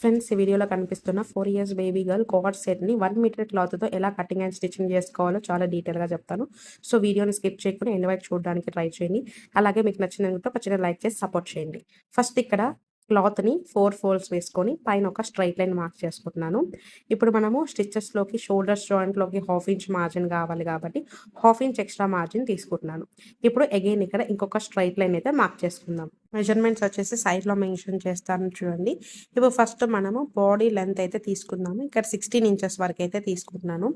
Friends, ఈ వీడియోలో కనిపిస్తున్న 4 ఇయర్స్ బేబీ గర్ల్ కోఆర్డ్ సెట్ని 1 మీటర్ క్లాత్తో ఎలా కటింగ్ అండ్ స్టిచ్చింగ్ చేసుకోవాలో చాలా డీటెయిల్గా చెప్తాను. సో వీడియోని స్కిప్ చేయకుండా ఎండ్ వరకు చూడడానికి ట్రై చేయండి. అలాగే మీకు నచ్చినందుకు ఒక చిన్న లైక్ చేసి సపోర్ట్ చేయండి. ఫస్ట్ ఇక్కడ క్లాత్ని 4 ఫోల్డ్స్ వేసుకొని పైన ఒక స్ట్రైట్ లైన్ మార్క్ చేసుకుంటున్నాను. ఇప్పుడు మనము స్టిచెస్లోకి షోల్డర్స్ జాయింట్లోకి హాఫ్ ఇంచ్ మార్జిన్ కావాలి కాబట్టి హాఫ్ ఇంచ్ ఎక్స్ట్రా మార్జిన్ తీసుకుంటున్నాను. ఇప్పుడు అగైన్ ఇక్కడ ఇంకొక స్ట్రైట్ లైన్ అయితే మార్క్ చేసుకుందాం. మెజర్మెంట్స్ వచ్చేసి సైడ్లో మెన్షన్ చేస్తాను చూడండి. ఇప్పుడు ఫస్ట్ మనము బాడీ లెంత్ అయితే తీసుకుందాము. ఇక్కడ 16 ఇంచెస్ వరకు అయితే తీసుకుంటున్నాను.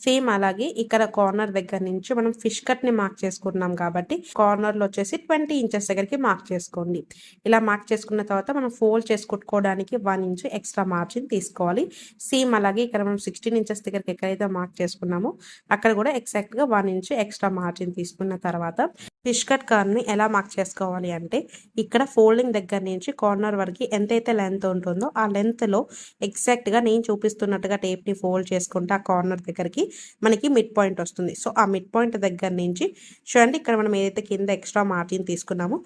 సేమ్ అలాగే ఇక్కడ కార్నర్ దగ్గర నుంచి మనం ఫిష్ కట్ని మార్క్ చేసుకుంటున్నాం కాబట్టి కార్నర్లో వచ్చేసి 20 ఇంచెస్ దగ్గరికి మార్క్ చేసుకోండి. ఇలా మార్క్ చేసుకున్న తర్వాత మనం ఫోల్డ్ చేసుకుట్టుకోవడానికి 1 ఇంచ్ ఎక్స్ట్రా మార్జిన్ తీసుకోవాలి. సేమ్ అలాగే ఇక్కడ మనం 16 ఇంచెస్ దగ్గరికి ఎక్కడైతే మార్క్ చేసుకున్నామో అక్కడ కూడా ఎగ్జాక్ట్గా 1 ఇంచ్ ఎక్స్ట్రా మార్జిన్ తీసుకున్న తర్వాత ఫిష్ కట్ కర్వ్ని ఎలా మార్క్ చేసుకోవాలి అంటే ఇక్కడ ఫోల్డింగ్ దగ్గర నుంచి కార్నర్ వరకు ఎంతైతే లెంత్ ఉంటుందో ఆ లెంత్లో ఎగ్జాక్ట్గా నేను చూపిస్తున్నట్టుగా టేప్ని ఫోల్డ్ చేసుకుంటే ఆ కార్నర్ దగ్గరికి మనకి మిడ్ పాయింట్ వస్తుంది. సో ఆ మిడ్ పాయింట్ దగ్గర నుంచి చూడండి, ఇక్కడ మనం ఏదైతే కింద ఎక్స్ట్రా మార్జిన్ తీసుకున్నామో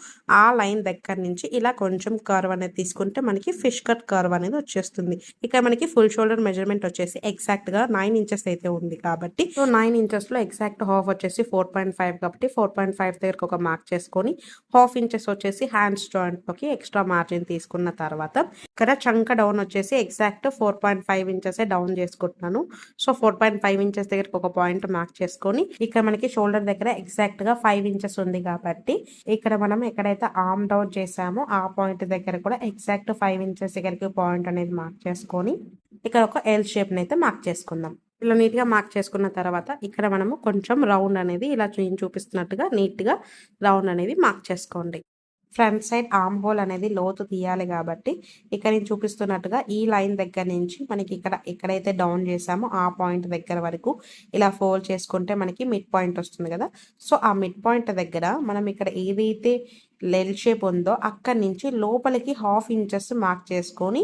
ఆ లైన్ దగ్గర నుంచి ఇలా కొంచెం కర్వ్ అనేది తీసుకుంటే మనకి ఫిష్ కట్ కర్వ్ అనేది వచ్చేస్తుంది. ఇక్కడ మనకి ఫుల్ షోల్డర్ మెజర్మెంట్ వచ్చేసి ఎగ్జాక్ట్గా 9 ఇంచెస్ అయితే ఉంది కాబట్టి సో 9 ఇంచెస్లో ఎగ్జాక్ట్ హాఫ్ వచ్చేసి 4.5 కాబట్టి 4.5 దగ్గరకు ఒక మార్క్ చేసుకొని హాఫ్ ఇంచెస్ వచ్చేసి హ్యాండ్స్ జాయింట్లోకి ఎక్స్ట్రా మార్జిన్ తీసుకున్న తర్వాత ఇక్కడ చంక డౌన్ వచ్చేసి ఎగ్జాక్ట్ 4.5 ఇంచెస్ డౌన్ చేసుకుంటున్నాను. సో 4.5 ఇంచెస్ దగ్గరకు ఒక పాయింట్ మార్క్ చేసుకొని ఇక్కడ మనకి షోల్డర్ దగ్గర ఎగ్జాక్ట్ గా 5 ఇంచెస్ ఉంది కాబట్టి ఇక్కడ మనం ఎక్కడైతే ఆర్మ్ డౌన్ చేసామో ఆ పాయింట్ దగ్గర కూడా ఎగ్జాక్ట్ 5 ఇంచెస్ దగ్గరికి పాయింట్ అనేది మార్క్ చేసుకొని ఇక్కడ ఒక ఎల్ షేప్ అయితే మార్క్ చేసుకుందాం. ఇలా నీట్గా మార్క్ చేసుకున్న తర్వాత ఇక్కడ మనము కొంచెం రౌండ్ అనేది ఇలా చూపిస్తున్నట్టుగా నీట్గా రౌండ్ అనేది మార్క్ చేసుకోండి. ఫ్రంట్ సైడ్ ఆర్మ్ హోల్ అనేది లోతు తీయాలి కాబట్టి ఇక్కడ నేను చూపిస్తున్నట్టుగా ఈ లైన్ దగ్గర నుంచి మనకి ఇక్కడ ఎక్కడైతే డౌన్ చేసామో ఆ పాయింట్ దగ్గర వరకు ఇలా ఫోల్డ్ చేసుకుంటే మనకి మిడ్ పాయింట్ వస్తుంది కదా. సో ఆ మిడ్ పాయింట్ దగ్గర మనం ఇక్కడ ఏదైతే ఎల్ షేప్ ఉందో అక్కడి నుంచి లోపలికి హాఫ్ ఇంచెస్ మార్క్ చేసుకొని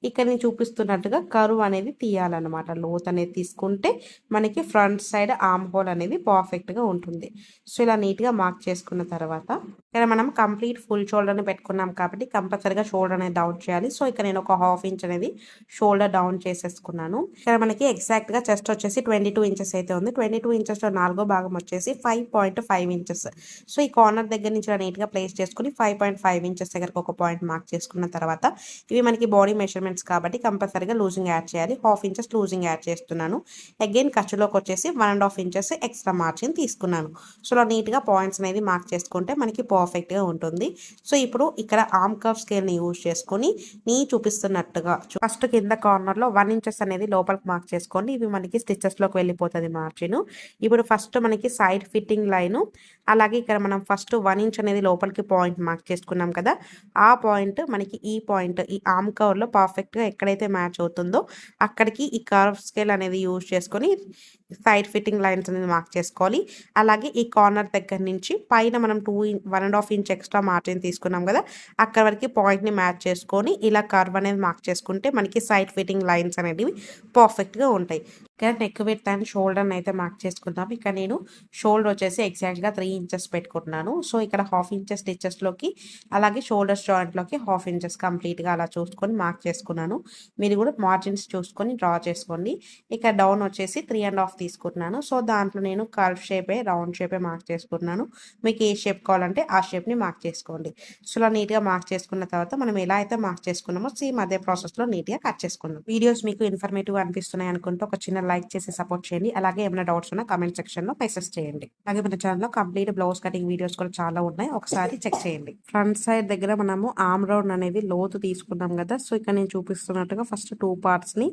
ఇక్కడ నేను చూపిస్తున్నట్టుగా కర్వ్ అనేది తీయాలన్నమాట. లోత్ అనేది తీసుకుంటే మనకి ఫ్రంట్ సైడ్ ఆర్మ్ హోల్ అనేది పర్ఫెక్ట్గా ఉంటుంది. సో ఇలా నీట్గా మార్క్ చేసుకున్న తర్వాత ఇక్కడ మనం కంప్లీట్ ఫుల్ షోల్డర్ని పెట్టుకున్నాం కాబట్టి కంపల్సరీగా షోల్డర్ అనేది డౌన్ చేయాలి. సో ఇక్కడ నేను ఒక హాఫ్ ఇంచ్ అనేది షోల్డర్ డౌన్ చేసేసుకున్నాను. ఇక్కడ మనకి ఎగ్జాక్ట్గా చెస్ట్ వచ్చేసి 22 ఇంచెస్ అయితే ఉంది. 22 ఇంచెస్లో 4వ భాగం వచ్చేసి 5.5 ఇంచెస్. సో ఈ కార్నర్ దగ్గర నుంచి నీట్గా ప్లేస్ చేసుకుని 5.5 ఇంచెస్ దగ్గరకు ఒక పాయింట్ మార్క్ చేసుకున్న తర్వాత ఇవి మనకి బాడీ మెజర్మెంట్స్ కాబట్టి కంపల్సరీగా లూజింగ్ యాడ్ చేయాలి. హాఫ్ ఇంచెస్ లూజింగ్ యాడ్ చేస్తున్నాను. అగైన్ ఖర్చులోకి వచ్చేసి 1.5 ఇంచెస్ ఎక్స్ట్రా మార్జిన్ తీసుకున్నాను. సో ఇలా నీట్గా పాయింట్స్ అనేది మార్క్ చేసుకుంటే మనకి పర్ఫెక్ట్గా ఉంటుంది. సో ఇప్పుడు ఇక్కడ ఆర్మ్ కర్వ్ స్కేల్ని యూజ్ చేసుకొని నీ చూపిస్తున్నట్టుగా ఫస్ట్ కింద కార్నర్లో 1 ఇంచెస్ అనేది లోపలికి మార్క్ చేసుకోండి. ఇవి మనకి స్టిచెస్లోకి వెళ్ళిపోతుంది మార్జిన్. ఇప్పుడు ఫస్ట్ మనకి సైడ్ ఫిట్టింగ్ లైన్ అలాగే ఇక్కడ మనం ఫస్ట్ 1 ఇంచ్ అనేది లోపలికి పాయింట్ మార్క్ చేసుకున్నాం కదా, ఆ పాయింట్ మనకి ఈ పాయింట్ ఈ ఆర్మ్ కర్వ్లో పర్ఫెక్ట్గా ఎక్కడైతే మ్యాచ్ అవుతుందో అక్కడికి ఈ కర్వ్ స్కేల్ అనేది యూజ్ చేసుకొని సైడ్ ఫిట్టింగ్ లైన్స్ అనేది మార్క్ చేసుకోవాలి. అలాగే ఈ కార్నర్ దగ్గర నుంచి పైన మనం 1.5 ఇంచ్ ఎక్స్ట్రా మార్జిన్ తీసుకున్నాం కదా, అక్కడ వరకు పాయింట్ని మ్యాచ్ చేసుకొని ఇలా కర్వ్ అనేది మార్క్ చేసుకుంటే మనకి సైడ్ ఫిట్టింగ్ లైన్స్ అనేవి పర్ఫెక్ట్గా ఉంటాయి. ఇక్కడ నెక్ విడ్త్ అండ్ షోల్డర్ని అయితే మార్క్ చేసుకుందాం. ఇక్కడ నేను షోల్డర్ వచ్చేసి ఎగ్జాక్ట్గా 3 ఇంచెస్ పెట్టుకుంటున్నాను. సో ఇక్కడ హాఫ్ ఇంచెస్ స్టిచెస్లోకి అలాగే షోల్డర్స్ జాయింట్లోకి హాఫ్ ఇంచెస్ కంప్లీట్గా అలా చూసుకొని మార్క్ చేసుకున్నాను. మీరు కూడా మార్జిన్స్ చూసుకొని డ్రా చేసుకోండి. ఇక్కడ డౌన్ వచ్చేసి 3.5 తీసుకుంటున్నాను. సో దాంట్లో నేను కర్వ్ షేపే రౌండ్ షేపే మార్క్ చేసుకుంటున్నాను. మీకు ఏ షేప్ కావాలంటే ఆ షేప్ని మార్క్ చేసుకోండి. సో ఇలా నీట్గా మార్క్ చేసుకున్న తర్వాత మనం ఎలా అయితే మార్క్ చేసుకున్నామో సేమ్ అదే ప్రాసెస్లో నీట్గా కట్ చేసుకున్నాం. వీడియోస్ మీకు ఇన్ఫర్మేటివ్ అనిపిస్తున్నాయి అనుకుంటే ఒక చిన్న లైక్ చేసి సపోర్ట్ చేయండి. అలాగే ఏమైనా డౌట్స్ ఉన్నా కామెంట్ సెక్షన్లో మెసేజ్ చేయండి. అలాగే మన ఛానల్లో కంప్లీట్ బ్లౌజ్ కటింగ్ వీడియోస్ కూడా చాలా ఉన్నాయి, ఒకసారి చెక్ చేయండి. ఫ్రంట్ సైడ్ దగ్గర మనము ఆర్మ్ రౌండ్ అనేది లోతు తీసుకున్నాం కదా. సో ఇక్కడ నేను చూపిస్తున్నట్టుగా ఫస్ట్ 2 పార్ట్స్ని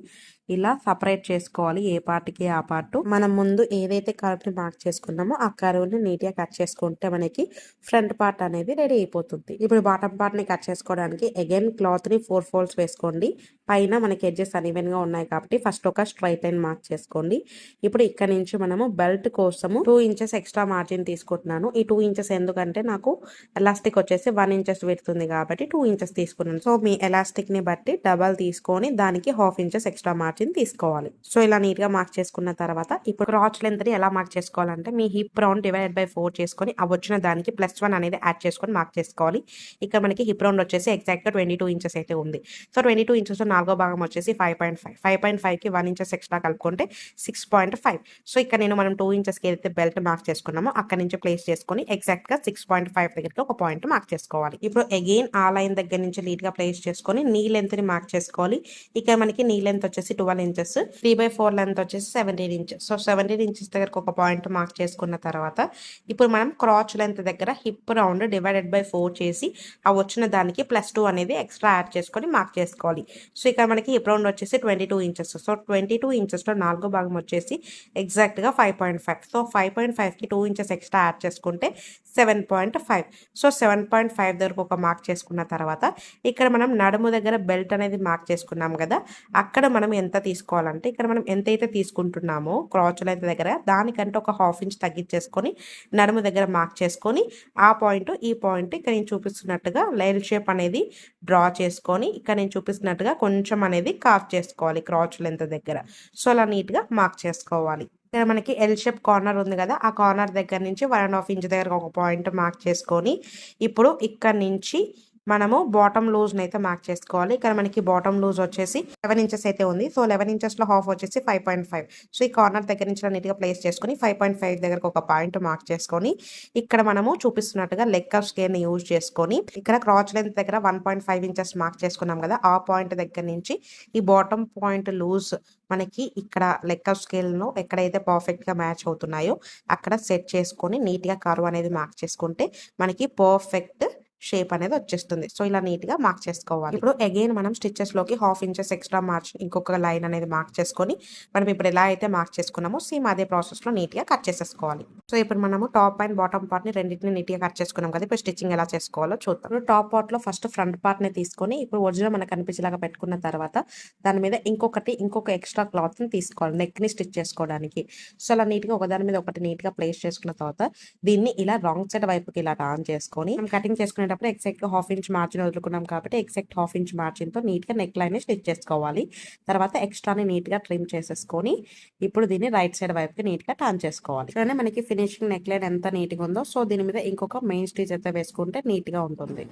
ఇలా సపరేట్ చేసుకోవాలి. ఏ పార్ట్కి ఆ పార్ట్. మనం ముందు ఏదైతే కర్వ్ని మార్క్ చేసుకున్నామో ఆ కర్వ్ని నీట్గా కట్ చేసుకుంటే మనకి ఫ్రంట్ పార్ట్ అనేది రెడీ అయిపోతుంది. ఇప్పుడు బాటమ్ పార్ట్ని కట్ చేసుకోవడానికి అగైన్ క్లాత్ని 4 ఫోల్డ్స్ వేసుకోండి. పైన మనకి ఎడ్జెస్ అన్ఈవెన్గా ఉన్నాయి కాబట్టి ఫస్ట్ ఒక స్ట్రైట్ లైన్ మార్క్ చేసుకోండి. ఇప్పుడు ఇక్కడ నుంచి మనము బెల్ట్ కోసము 2 ఇంచెస్ ఎక్స్ట్రా మార్జిన్ తీసుకుంటున్నాను. ఈ 2 ఇంచెస్ ఎందుకంటే నాకు ఎలాస్టిక్ వచ్చేసి 1 ఇంచెస్ పెడుతుంది కాబట్టి 2 ఇంచెస్ తీసుకున్నాను. సో మీ ఎలాస్టిక్ ని బట్టి డబల్ తీసుకొని దానికి half inches extra margin margin తీసుకోవాలి. సో ఇలా నీట్గా మార్క్ చేసుకున్న తర్వాత ఇప్పుడు క్రాచ్ లెంత్ని ఎలా మార్క్ చేసుకోవాలంటే మీ హిప్ రౌండ్ డివైడెడ్ బై 4 చేసుకొని ఆ వచ్చిన దానికి +1 అనేది యాడ్ చేసుకొని మార్క్ చేసుకోవాలి. ఇక్కడ మనకి హిప్ రౌండ్ వచ్చేసి ఎగ్జాక్ట్గా 22 ఇంచెస్ అయితే ఉంది. సో 22 ఇంచెస్ 4వ భాగం వచ్చేసి 5.5. 5.5కి 1 ఇంచెస్ ఎక్స్ట్రా కలుపుకుంటే 6.5. సో ఇక్కడ మనం 2 ఇంచెస్కి ఏదైతే బెల్ట్ మార్క్ చేసుకున్నామో అక్కడ నుంచి ప్లేస్ చేసుకొని ఎగ్జాక్ట్గా 6.5 దగ్గరికి ఒక పాయింట్ మార్క్ చేసుకోవాలి. ఇప్పుడు అగైన్ ఆ లైన్ దగ్గర నుంచి నీట్గా ప్లేస్ చేసుకొని నీ లెంత్ని మార్క్ చేసుకోవాలి. ఇక్కడ మనకి నీ లెంత్ వచ్చేసి 12 ఇంచెస్, 3/4 లెంత్ వచ్చేసి 17 ఇంచెస్. సో 17 ఇంచెస్ దగ్గరకు ఒక పాయింట్ మార్క్ చేసుకున్న తర్వాత ఇప్పుడు మనం క్రాచ్ లెంత్ దగ్గర హిప్ రౌండ్ డివైడెడ్ బై 4 చేసి ఆ వచ్చిన దానికి +2 అనేది ఎక్స్ట్రా యాడ్ చేసుకొని మార్క్ చేసుకోవాలి. సో ఇక్కడ మనకి హిప్ రౌండ్ వచ్చేసి 22 ఇంచెస్. సో 22 ఇంచెస్లో 4వ భాగం వచ్చేసి ఎగ్జాక్ట్గా 5.5. సో 5.5కి 2 ఇంచెస్ ఎక్స్ట్రా యాడ్ చేసుకుంటే 7.5. సో 7.5 దగ్గరకు ఒక మార్క్ చేసుకున్న తర్వాత ఇక్కడ మనం నడుము దగ్గర బెల్ట్ అనేది మార్క్ చేసుకున్నాం కదా, అక్కడ మనం ఎంత తీసుకోవాలంటే ఇక్కడ మనం ఎంతైతే తీసుకుంటున్నామో క్రాచ్ లెంత్ దగ్గర దానికంటే ఒక 1/2 ఇంచ్ తగ్గించేసుకొని నడుము దగ్గర మార్క్ చేసుకొని ఆ పాయింట్ ఈ పాయింట్ ఇక్కడ నేను చూపిస్తున్నట్టుగా లైన్ షేప్ అనేది డ్రా చేసుకొని ఇక్కడ నేను చూపిస్తున్నట్టుగా కొంచెం అనేది కార్వ్ చేసుకోవాలి క్రాచ్ లెంత్ దగ్గర. సో అలా నీట్గా మార్క్ చేసుకోవాలి. ఇక్కడ మనకి ఎల్ షేప్ కార్నర్ ఉంది కదా, ఆ కార్నర్ దగ్గర నుంచి 1.5 ఇంచ్ దగ్గర ఒక పాయింట్ మార్క్ చేసుకొని ఇప్పుడు ఇక్కడ నుంచి మనము బాటమ్ లూజ్ని అయితే మార్క్ చేసుకోవాలి. ఇక్కడ మనకి బాటమ్ లూజ్ వచ్చేసి 11 ఇంచెస్ అయితే ఉంది. సో 11 ఇంచెస్లో హాఫ్ వచ్చేసి 5.5. సో ఈ కార్నర్ దగ్గర నుంచి నీట్గా ప్లేస్ చేసుకొని 5.5 దగ్గరకు ఒక పాయింట్ మార్క్ చేసుకొని ఇక్కడ మనము చూపిస్తున్నట్టుగా లెగ్ కర్వ్ స్కేల్ని యూజ్ చేసుకొని ఇక్కడ క్రాచ్ లెంత్ దగ్గర 1.5 ఇంచెస్ మార్క్ చేసుకున్నాం కదా, ఆ పాయింట్ దగ్గర నుంచి ఈ బాటమ్ పాయింట్ లూజ్ మనకి ఇక్కడ లెగ్ కర్వ్ స్కేల్లో ఎక్కడైతే పర్ఫెక్ట్గా మ్యాచ్ అవుతున్నాయో అక్కడ సెట్ చేసుకొని నీట్గా కర్వ్ అనేది మార్క్ చేసుకుంటే మనకి పర్ఫెక్ట్ షేప్ అనేది వచ్చేస్తుంది. సో ఇలా నీట్గా మార్క్ చేసుకోవాలి. ఇప్పుడు అగైన్ మనం స్టిచెస్లోకి 1/2 ఇంచెస్ ఎక్స్ట్రా మార్చ్ ఇంకొక లైన్ అనేది మార్క్ చేసుకొని మనం ఇప్పుడు ఎలా అయితే మార్క్ చేసుకున్నామో సేమ్ అదే ప్రాసెస్లో నీట్గా కట్ చేసేసుకోవాలి. సో ఇప్పుడు మనము టాప్ అండ్ బాటమ్ పార్ట్ని రెండింటిని నీట్గా కట్ చేసుకున్నాం కదా, ఇప్పుడు స్టిచ్చింగ్ ఎలా చేసుకోవాలో చూద్దాం. ఇప్పుడు టాప్ పార్ట్లో ఫస్ట్ ఫ్రంట్ పార్ట్ని తీసుకొని ఇప్పుడు ఒరిజినల్ మనకు కనిపించేలాగా పెట్టుకున్న తర్వాత దాని మీద ఇంకొక ఎక్స్ట్రా క్లాత్ని తీసుకోవాలి నెక్ని స్టిచ్ చేసుకోవడానికి. సో అలా నీట్గా ఒకదాని మీద ఒకటి నీట్గా ప్లేస్ చేసుకున్న తర్వాత దీన్ని ఇలా రాంగ్ సైడ్ వైపుకి ఇలా టర్న్ చేసుకొని మనం కటింగ్ చేసుకునేటప్పుడు ఎగ్జాక్ట్గా 1/2 ఇంచ్ మార్జిన్ వదులుకున్నాం కాబట్టి ఎగ్జాక్ట్ 1/2 ఇంచ్ మార్జిన్తో నీట్గా నెక్ లైన్ స్టిచ్ చేసుకోవాలి. తర్వాత ఎక్స్ట్రాని నీట్గా ట్రిమ్ చేసేసుకొని ఇప్పుడు దీన్ని రైట్ సైడ్ వైపుకి నీట్గా టర్న్ చేసుకోవాలి. సో మనకి ఫినిషింగ్ నెక్ లైన్ ఎంత నీట్గా ఉందో సో దీని మీద ఇంకొక మెయిన్ స్టిచ్ అయితే వేసుకుంటే నీట్గా ఉంటుంది.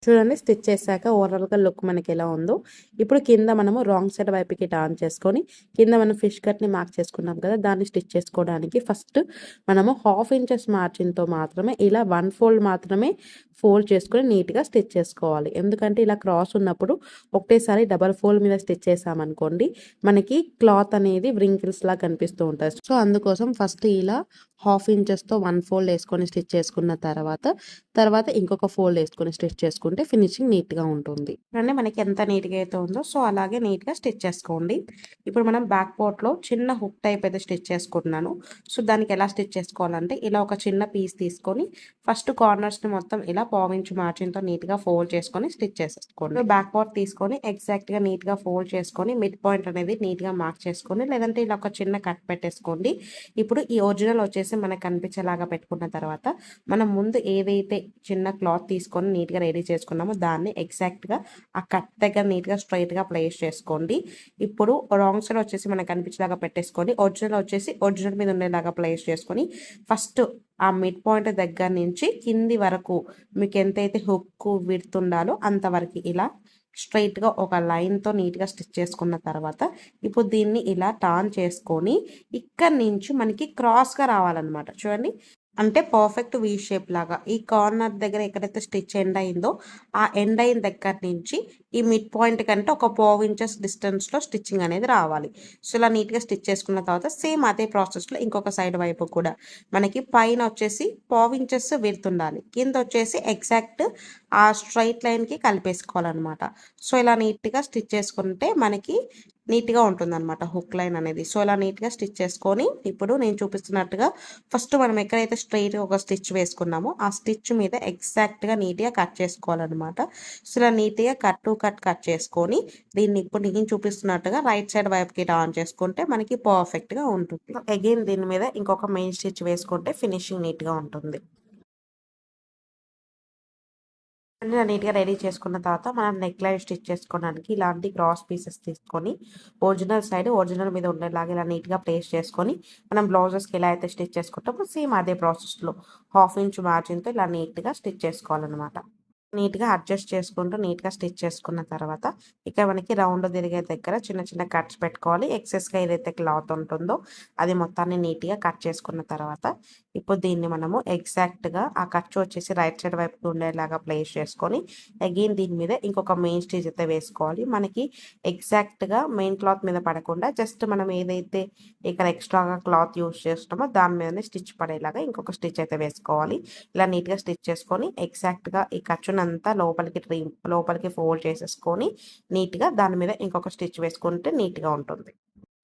చూడండి స్టిచ్ చేశాక ఓవరాల్గా లుక్ మనకి ఎలా ఉందో. ఇప్పుడు కింద మనము రాంగ్ సైడ్ వైపుకి టర్న్ చేసుకొని కింద మనం ఫిష్ కట్ని మార్క్ చేసుకున్నాం కదా, దాన్ని స్టిచ్ చేసుకోవడానికి ఫస్ట్ మనము 1/2 ఇంచెస్ మార్జిన్తో మాత్రమే ఇలా 1 ఫోల్డ్ మాత్రమే ఫోల్డ్ చేసుకొని నీట్గా స్టిచ్ చేసుకోవాలి. ఎందుకంటే ఇలా క్రాస్ ఉన్నప్పుడు ఒకటేసారి డబల్ ఫోల్డ్ మీద స్టిచ్ చేసామనుకోండి మనకి క్లాత్ అనేది వ్రింకిల్స్ లా కనిపిస్తూ ఉంటుంది. సో అందుకోసం ఫస్ట్ ఇలా 1/2 ఇంచెస్తో 1 ఫోల్డ్ వేసుకొని స్టిచ్ చేసుకున్న తర్వాత ఇంకొక ఫోల్డ్ వేసుకొని స్టిచ్ చేసుకుంటే ఫినిషింగ్ నీట్గా ఉంటుంది. అంటే మనకి ఎంత నీట్గా అయితే ఉందో సో అలాగే నీట్గా స్టిచ్ చేసుకోండి. ఇప్పుడు మనం బ్యాక్ పార్ట్లో చిన్న హుక్ టైప్ అయితే స్టిచ్ చేసుకుంటున్నాను. సో దానికి ఎలా స్టిచ్ చేసుకోవాలంటే ఇలా ఒక చిన్న పీస్ తీసుకొని ఫస్ట్ కార్నర్స్ని మొత్తం ఇలా 1/2 ఇంచ్ మార్జిన్తో నీట్గా ఫోల్డ్ చేసుకొని స్టిచ్ చేసేసుకోండి. బ్యాక్ పార్ట్ తీసుకొని ఎగ్జాక్ట్గా నీట్గా ఫోల్డ్ చేసుకొని మిడ్ పాయింట్ అనేది నీట్గా మార్క్ చేసుకొని లేదంటే ఇలా ఒక చిన్న కట్ పెట్టేసుకోండి. ఇప్పుడు ఈ ఒరిజినల్ వచ్చేసి మనకు కనిపించేలాగా పెట్టుకున్న తర్వాత మనం ముందు ఏదైతే చిన్న క్లాత్ తీసుకొని నీట్గా రెడీ చేసుకున్నామో దాన్ని ఎగ్జాక్ట్గా ఆ కట్ దగ్గర నీట్గా స్ట్రైట్గా ప్లేస్ చేసుకోండి. ఇప్పుడు రాంగ్ సైడ్ వచ్చేసి మనకు కనిపించేలాగా పెట్టేసుకొని ఒరిజినల్ మీద ఉండేలాగా ప్లేస్ చేసుకొని ఫస్ట్ ఆ మిడ్ పాయింట్ దగ్గర నుంచి కింది వరకు మీకు ఎంతైతే హుక్ విడ్త్ ఉండాలో అంతవరకు ఇలా స్ట్రైట్గా ఒక లైన్తో నీట్గా స్టిచ్ చేసుకున్న తర్వాత ఇప్పుడు దీన్ని ఇలా టర్న్ చేసుకొని ఇక్కడి నుంచి మనకి క్రాస్గా రావాలన్నమాట. చూడండి అంటే పర్ఫెక్ట్ వీ షేప్ లాగా ఈ కార్నర్ దగ్గర ఎక్కడైతే స్టిచ్ ఎండ్ అయిందో ఆ ఎండ్ అయిన దగ్గర నుంచి ఈ మిడ్ పాయింట్ కంటే ఒక 1/2 ఇంచెస్ డిస్టెన్స్లో స్టిచ్చింగ్ అనేది రావాలి. సో ఇలా నీట్గా స్టిచ్ చేసుకున్న తర్వాత సేమ్ అదే ప్రాసెస్లో ఇంకొక సైడ్ వైపు కూడా మనకి పైన వచ్చేసి 1/2 ఇంచెస్ విడ్త్ ఉండాలి, కింద వచ్చేసి ఎగ్జాక్ట్ ఆ స్ట్రైట్ లైన్కి కలిపేసుకోవాలన్నమాట. సో ఇలా నీట్గా స్టిచ్ చేసుకుంటే మనకి నీట్గా ఉంటుందన్నమాట హుక్ లైన్ అనేది. సో ఇలా నీట్గా స్టిచ్ చేసుకొని ఇప్పుడు నేను చూపిస్తున్నట్టుగా ఫస్ట్ మనం ఎక్కడైతే స్ట్రైట్గా ఒక స్టిచ్ వేసుకున్నామో ఆ స్టిచ్ మీద ఎగ్జాక్ట్గా నీట్గా కట్ చేసుకోవాలన్నమాట. సో ఇలా నీట్గా కట్ చేసుకొని దీన్ని ఇప్పుడు నేను చూపిస్తున్నట్టుగా రైట్ సైడ్ వైపుకి టర్న్ చేసుకుంటే మనకి పర్ఫెక్ట్గా ఉంటుంది. అగైన్ దీని మీద ఇంకొక మెయిన్ స్టిచ్ వేసుకుంటే ఫినిషింగ్ నీట్గా ఉంటుంది. అన్నీ ఇలా నీట్‌గా రెడీ చేసుకున్న తర్వాత మనం నెక్ లైన్ స్టిచ్ చేసుకోవడానికి ఇలాంటి క్రాస్ పీసెస్ తీసుకొని ఒరిజినల్ సైడ్ ఒరిజినల్ మీద ఉండేలాగా ఇలా నీట్‌గా ప్లేస్ చేసుకొని మనం బ్లౌజెస్‌కి ఎలా అయితే స్టిచ్ చేసుకుంటామో సేమ్ అదే ప్రాసెస్‌లో హాఫ్ ఇంచ్ మార్జిన్‌తో ఇలా నీట్‌గా స్టిచ్ చేసుకోవాలన్నమాట. నీట్‌గా అడ్జస్ట్ చేసుకుంటూ నీట్‌గా స్టిచ్ చేసుకున్న తర్వాత ఇక మనకి రౌండ్ తిరిగే దగ్గర చిన్న చిన్న కట్స్ పెట్టుకోవాలి. ఎక్సెస్‌గా ఏదైతే క్లాత్ ఉంటుందో అది మొత్తాన్ని నీట్‌గా కట్ చేసుకున్న తర్వాత ఇప్పుడు దీన్ని మనము ఎగ్జాక్ట్‌గా ఆ ఖర్చు వచ్చేసి రైట్ సైడ్ వైపుకి ఉండేలాగా ప్లేస్ చేసుకొని అగైన్ దీని మీద ఇంకొక మెయిన్ స్టిచ్ అయితే వేసుకోవాలి. మనకి ఎగ్జాక్ట్‌గా మెయిన్ క్లాత్ మీద పడకుండా జస్ట్ మనం ఏదైతే ఇక్కడ ఎక్స్ట్రాగా క్లాత్ యూజ్ చేస్తున్నామో దాని మీదనే స్టిచ్ పడేలాగా ఇంకొక స్టిచ్ అయితే వేసుకోవాలి. ఇలా నీట్‌గా స్టిచ్ చేసుకొని ఎగ్జాక్ట్‌గా ఈ ఖర్చునంతా లోపలికి ఫోల్డ్ చేసేసుకొని నీట్‌గా దాని మీద ఇంకొక స్టిచ్ వేసుకుంటే నీట్‌గా ఉంటుంది.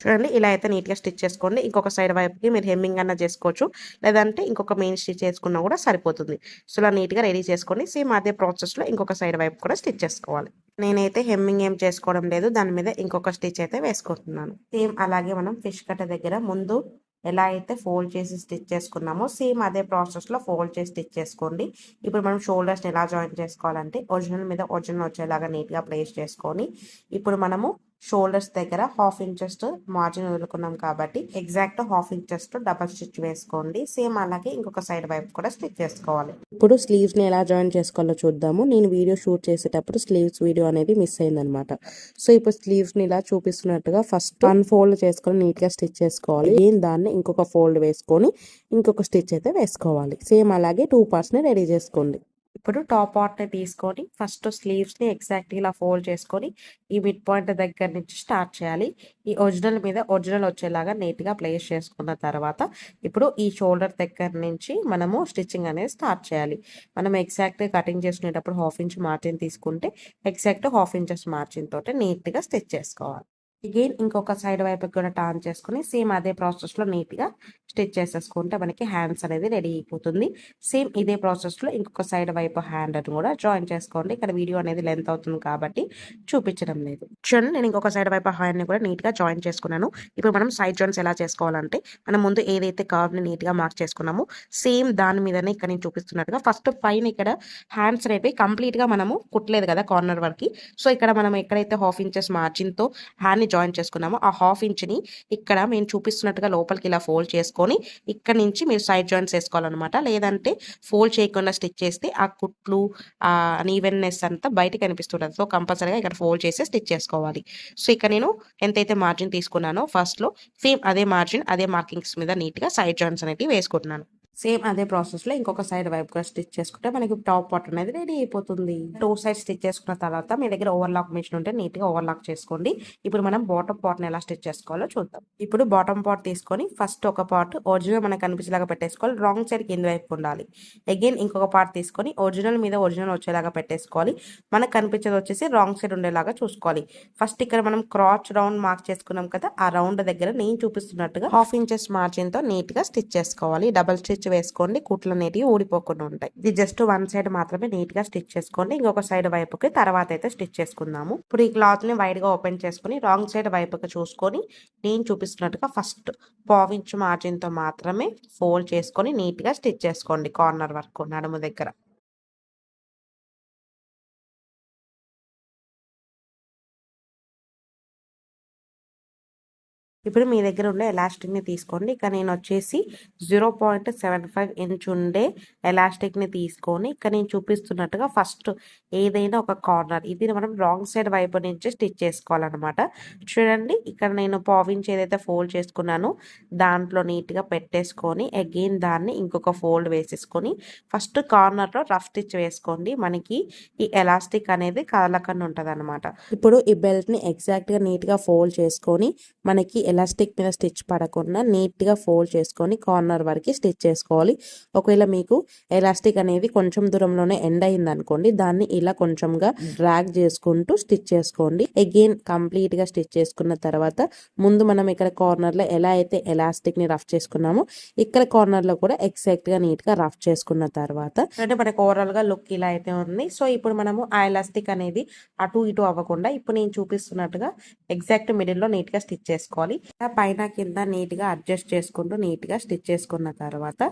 చూడండి ఇలా అయితే నీట్‌గా స్టిచ్ చేసుకోండి. ఇంకొక సైడ్ వైపుకి మీరు హెమ్మింగ్ అన్నా చేసుకోవచ్చు. లేదంటే ఇంకొక మెయిన్ స్టిచ్ చేసుకున్నా కూడా సరిపోతుంది. సో, ఇలా నీట్‌గా రెడీ చేసుకోండి. సేమ్ అదే ప్రాసెస్‌లో ఇంకొక సైడ్ వైపు కూడా స్టిచ్ చేసుకోవాలి. నేనైతే హెమ్మింగ్ ఏం చేసుకోవడం లేదు. దాని మీద ఇంకొక స్టిచ్ అయితే వేసుకుంటున్నాను. సేమ్ అలాగే మనం ఫిష్ కట్ట దగ్గర ముందు ఎలా అయితే ఫోల్డ్ చేసి స్టిచ్ చేసుకున్నామో సేమ్ అదే ప్రాసెస్‌లో ఫోల్డ్ చేసి స్టిచ్ చేసుకోండి. ఇప్పుడు మనం షోల్డర్స్‌ని ఎలా జాయిన్ చేసుకోవాలంటే ఒరిజినల్ మీద ఒరిజినల్ వచ్చేలాగా నీట్‌గా ప్లేస్ చేసుకొని ఇప్పుడు మనము షోల్డర్స్ దగ్గర హాఫ్ ఇంచెస్ మార్జిన్ వదులుకున్నాం కాబట్టి exact half inches double stitch వేసుకోండి. సేమ్ అలాగే ఇంకొక సైడ్ వైపు కూడా స్టిచ్ చేసుకోవాలి. ఇప్పుడు స్లీవ్స్ ని ఎలా జాయిన్ చేసుకోవాలో చూద్దాము. నేను వీడియో షూట్ చేసేటప్పుడు స్లీవ్స్ వీడియో అనేది మిస్ అయిందనమాట. సో ఇప్పుడు స్లీవ్స్ ని ఇలా చూపిస్తున్నట్టుగా ఫస్ట్ అన్ఫోల్డ్ చేసుకొని నీట్ గా స్టిచ్ చేసుకోవాలి. దాన్ని ఇంకొక ఫోల్డ్ వేసుకొని ఇంకొక స్టిచ్ అయితే వేసుకోవాలి. సేమ్ అలాగే 2 పార్ట్స్ ని రెడీ చేసుకోండి. ఇప్పుడు టాప్ పార్ట్‌ని తీసుకొని ఫస్ట్ స్లీవ్స్‌ని ఎగ్జాక్ట్‌గా ఇలా ఫోల్డ్ చేసుకొని ఈ మిడ్ పాయింట్ దగ్గర నుంచి స్టార్ట్ చేయాలి. ఈ ఒరిజినల్ మీద ఒరిజినల్ వచ్చేలాగా నీట్‌గా ప్లేస్ చేసుకున్న తర్వాత ఇప్పుడు ఈ షోల్డర్ దగ్గర నుంచి మనము స్టిచ్చింగ్ అనేది స్టార్ట్ చేయాలి. మనం ఎగ్జాక్ట్‌గా కటింగ్ చేసుకునేటప్పుడు హాఫ్ ఇంచ్ మార్జిన్ తీసుకుంటే ఎగ్జాక్ట్ హాఫ్ ఇంచెస్ మార్జిన్ తోటి నీట్‌గా స్టిచ్ చేసుకోవాలి. అగైన్ ఇంకొక సైడ్ వైపుకి కూడా టర్న్ చేసుకొని సేమ్ అదే ప్రాసెస్‌లో నీట్‌గా స్టిచ్ చేసేసుకుంటే మనకి హ్యాండ్స్ అనేది రెడీ అయిపోతుంది. సేమ్ ఇదే ప్రాసెస్‌లో ఇంకొక సైడ్ వైపు హ్యాండ్‌ని కూడా జాయిన్ చేసుకోండి. ఇక్కడ వీడియో అనేది లెంత్ అవుతుంది కాబట్టి చూపించడం లేదు. చూడండి నేను ఇంకొక సైడ్ వైపు హ్యాండ్‌ని కూడా నీట్‌గా జాయిన్ చేసుకున్నాను. ఇప్పుడు మనం సైడ్ జాయింట్స్ ఎలా చేసుకోవాలంటే మనం ముందు ఏదైతే కర్వ్‌ని నీట్‌గా మార్క్ చేసుకున్నామో సేమ్ దాని మీదనే ఇక్కడ నేను చూపిస్తున్నట్టుగా ఫస్ట్ పైన ఇక్కడ హ్యాండ్స్ అనేవి కంప్లీట్‌గా మనము కుట్టలేదు కదా కార్నర్ వరకి. సో ఇక్కడ మనం ఎక్కడైతే హాఫ్ ఇంచెస్ మార్జిన్‌తో హ్యాండ్‌ని జాయిన్ చేసుకున్నామో ఆ హాఫ్ ఇంచ్‌ని ఇక్కడ మేము చూపిస్తున్నట్టుగా లోపలికి ఇలా ఫోల్డ్ చేసుకొని ఇక్కడ నుంచి మీరు సైడ్ జాయింట్స్ వేసుకోవాలన్నమాట. లేదంటే ఫోల్డ్ చేయకుండా స్టిచ్ చేస్తే ఆ కుట్లు అన్‌ఈవెన్‌నెస్ అంతా బయటికి కనిపిస్తుంటది. సో కంపల్సరీగా ఇక్కడ ఫోల్డ్ చేసి స్టిచ్ చేసుకోవాలి. సో ఇక్కడ నేను ఎంతైతే మార్జిన్ తీసుకున్నానో ఫస్ట్‌లో సేమ్ అదే మార్జిన్ అదే మార్కింగ్స్ మీద నీట్‌గా సైడ్ జాయింట్స్ అనేటివి వేసుకుంటున్నాను. సేమ్ అదే ప్రాసెస్‌లో ఇంకొక సైడ్ వైపు కూడా స్టిచ్ చేసుకుంటే మనకి టాప్ పార్ట్ అనేది రెడీ అయిపోతుంది. 2 సైడ్స్ స్టిచ్ చేసుకున్న తర్వాత మీ దగ్గర ఓవర్‌లాక్ మిషన్ ఉంటే నీట్‌గా ఓవర్‌లాక్ చేసుకోండి. ఇప్పుడు మనం బాటమ్ పార్ట్‌ని ఎలా స్టిచ్ చేసుకోవాలో చూద్దాం. ఇప్పుడు బాటమ్ పార్ట్ తీసుకొని ఫస్ట్ ఒక పార్ట్ ఒరిజినల్ మనకు కనిపించేలాగా పెట్టేసుకోవాలి. రాంగ్ సైడ్ కింద వైపు ఉండాలి. అగైన్ ఇంకొక పార్ట్ తీసుకొని ఒరిజినల్ మీద ఒరిజినల్ వచ్చేలాగా పెట్టేసుకోవాలి. మనకు కనిపించేది వచ్చేసి రాంగ్ సైడ్ ఉండేలాగా చూసుకోవాలి. ఫస్ట్ ఇక్కడ మనం క్రాచ్ రౌండ్ మార్క్ చేసుకున్నాం కదా, ఆ రౌండ్ దగ్గర నేను చూపిస్తున్నట్టుగా హాఫ్ ఇంచెస్ మార్జిన్‌తో నీట్‌గా స్టిచ్ చేసుకోవాలి. డబల్ స్టిచ్ వేసుకోండి, కుట్లు అనేటివి ఊడిపోకుండా ఉంటాయి. ఇది జస్ట్ వన్ సైడ్ మాత్రమే నీట్‌గా స్టిచ్ చేసుకోండి. ఇంకొక సైడ్ వైపుకి తర్వాత అయితే స్టిచ్ చేసుకుందాము. ఇప్పుడు ఈ క్లాత్‌ని వైడ్‌గా ఓపెన్ చేసుకొని రాంగ్ సైడ్ వైపుకి చూసుకొని నేను చూపిస్తున్నట్టుగా ఫస్ట్ పావించు మార్జిన్‌తో మాత్రమే ఫోల్డ్ చేసుకొని నీట్‌గా స్టిచ్ చేసుకోండి కార్నర్ వరకు నడుము దగ్గర. ఇప్పుడు మీ దగ్గర ఉండే ఎలాస్టిక్‌ని తీసుకోండి. ఇక నేను వచ్చేసి 0.75 ఇంచ్ ఉండే ఎలాస్టిక్‌ని తీసుకొని ఇక్కడ నేను చూపిస్తున్నట్టుగా ఫస్ట్ ఏదైనా ఒక కార్నర్ ఇది మనం రాంగ్ సైడ్ వైపు నుంచి స్టిచ్ చేసుకోవాలన్నమాట. చూడండి ఇక్కడ నేను పావించి ఏదైతే ఫోల్డ్ చేసుకున్నానో దాంట్లో నీట్‌గా పెట్టేసుకొని అగైన్ దాన్ని ఇంకొక ఫోల్డ్ వేసేసుకొని ఫస్ట్ కార్నర్‌లో రఫ్ స్టిచ్ వేసుకోండి. మనకి ఈ ఎలాస్టిక్ అనేది కదలకుండా ఉంటదన్నమాట. ఇప్పుడు ఈ బెల్ట్‌ని ఎగ్జాక్ట్‌గా నీట్‌గా ఫోల్డ్ చేసుకొని మనకి ఎలాస్టిక్ మీద స్టిచ్ పడకుండా నీట్‌గా ఫోల్డ్ చేసుకొని కార్నర్ వరకు స్టిచ్ చేసుకోవాలి. ఒకవేళ మీకు ఎలాస్టిక్ అనేది కొంచెం దూరంలోనే ఎండ్ అయిందనుకోండి దాన్ని ఇలా కొంచెంగా డ్రాగ్ చేసుకుంటూ స్టిచ్ చేసుకోండి. అగైన్ కంప్లీట్‌గా స్టిచ్ చేసుకున్న తర్వాత ముందు మనం ఇక్కడ కార్నర్‌లో ఎలా అయితే ఎలాస్టిక్‌ని రఫ్ చేసుకున్నామో ఇక్కడ కార్నర్‌లో కూడా ఎగ్జాక్ట్‌గా నీట్‌గా రఫ్ చేసుకున్న తర్వాత అంటే మనకు ఓవరాల్‌గా లుక్ ఇలా అయితే ఉంది. సో ఇప్పుడు మనము ఆ ఎలాస్టిక్ అనేది అటు ఇటు అవ్వకుండా ఇప్పుడు నేను చూపిస్తున్నట్టుగా ఎగ్జాక్ట్ మిడిల్‌లో నీట్‌గా స్టిచ్ చేసుకోవాలి. పైన కింద నీట్గా అడ్జస్ట్ చేసుకుంటూ నీట్గా స్టిచ్ చేసుకున్న తర్వాత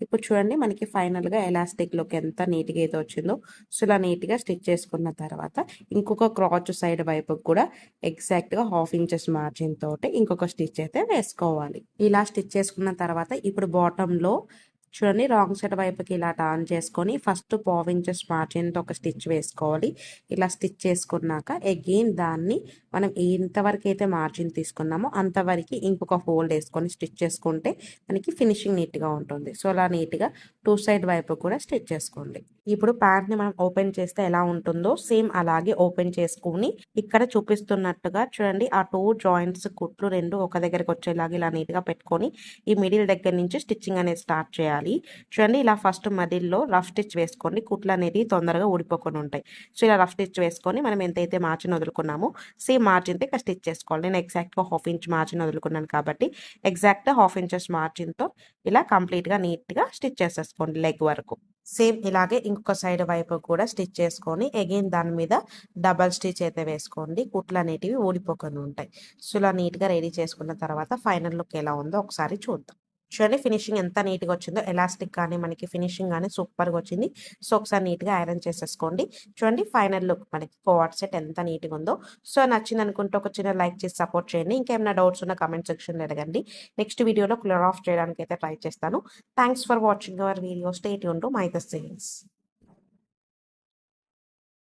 ఇప్పుడు చూడండి మనకి ఫైనల్గా ఎలాస్టిక్ లుక్ ఎంత నీట్గా అయితే వచ్చిందో. సో ఇలా నీట్గా స్టిచ్ చేసుకున్న తర్వాత ఇంకొక క్రాచ్ సైడ్ వైపు కూడా ఎగ్జాక్ట్గా 1/2 ఇంచెస్ మార్జిన్ తోటి ఇంకొక స్టిచ్ అయితే వేసుకోవాలి. ఇలా స్టిచ్ చేసుకున్న తర్వాత ఇప్పుడు బాటంలో చూడండి రాంగ్ సైడ్ వైపుకి ఇలా టర్న్ చేసుకొని ఫస్ట్ 1/2 ఇంచెస్ మార్జిన్తో ఒక స్టిచ్ వేసుకోవాలి. ఇలా స్టిచ్ చేసుకున్నాక అగైన్ దాన్ని మనం ఎంతవరకు అయితే మార్జిన్ తీసుకున్నామో అంతవరకు ఇంకొక ఫోల్డ్ వేసుకొని స్టిచ్ చేసుకుంటే మనకి ఫినిషింగ్ నీట్గా ఉంటుంది. సో అలా నీట్గా 2 సైడ్ వైపు కూడా స్టిచ్ చేసుకోండి. ఇప్పుడు ప్యాంట్ని మనం ఓపెన్ చేస్తే ఎలా ఉంటుందో సేమ్ అలాగే ఓపెన్ చేసుకుని ఇక్కడ చూపిస్తున్నట్టుగా చూడండి ఆ 2 జాయింట్స్ కుట్లు 2 ఒక దగ్గరకు వచ్చేలాగా ఇలా నీట్గా పెట్టుకొని ఈ మిడిల్ దగ్గర నుంచి స్టిచ్చింగ్ అనేది స్టార్ట్ చేయాలి. చూడండి ఇలా ఫస్ట్ మధ్యలో రఫ్ స్టిచ్ వేసుకోండి. కుట్లు అనేది తొందరగా ఊడిపోకుండా ఉంటాయి. సో ఇలా రఫ్ స్టిచ్ వేసుకొని మనం ఎంతైతే మార్జిన్ వదులుకున్నామో సేమ్ మార్జిన్తో ఇక్కడ స్టిచ్ చేసుకోవాలి. నేను ఎగ్జాక్ట్గా 1/2 ఇంచ్ మార్జిన్ వదులుకున్నాను కాబట్టి ఎగ్జాక్ట్గా 1/2 ఇంచెస్ మార్జిన్తో ఇలా కంప్లీట్గా నీట్గా స్టిచ్ చేసేసుకోండి లెగ్ వరకు. సేమ్ ఇలాగే ఇంకొక సైడ్ వైపు కూడా స్టిచ్ చేసుకొని అగైన్ దాని మీద డబల్ స్టిచ్ అయితే వేసుకోండి. కుట్లు అనేటివి ఊడిపోకుండా ఉంటాయి. సో ఇలా నీట్గా రెడీ చేసుకున్న తర్వాత ఫైనల్ లుక్ ఎలా ఉందో ఒకసారి చూద్దాం. చూడండి ఫినిషింగ్ ఎంత నీట్గా వచ్చిందో. ఎలాస్టిక్ కానీ మనకి ఫినిషింగ్ కానీ సూపర్గా వచ్చింది. సో ఒకసారి నీట్గా ఐరన్ చేసేసుకోండి. చూడండి ఫైనల్ లుక్ మనకి కోఆర్డ్ సెట్ ఎంత నీట్గా ఉందో. సో నచ్చింది అనుకుంటే ఒక చిన్న లైక్ చేసి సపోర్ట్ చేయండి. ఇంకేమైనా డౌట్స్ ఉన్న కామెంట్ సెక్షన్లో అడగండి. నెక్స్ట్ వీడియోలో క్లియర్ ఆఫ్ చేయడానికి అయితే ట్రై చేస్తాను. Thanks for watching our video. Stay tune to my the sales.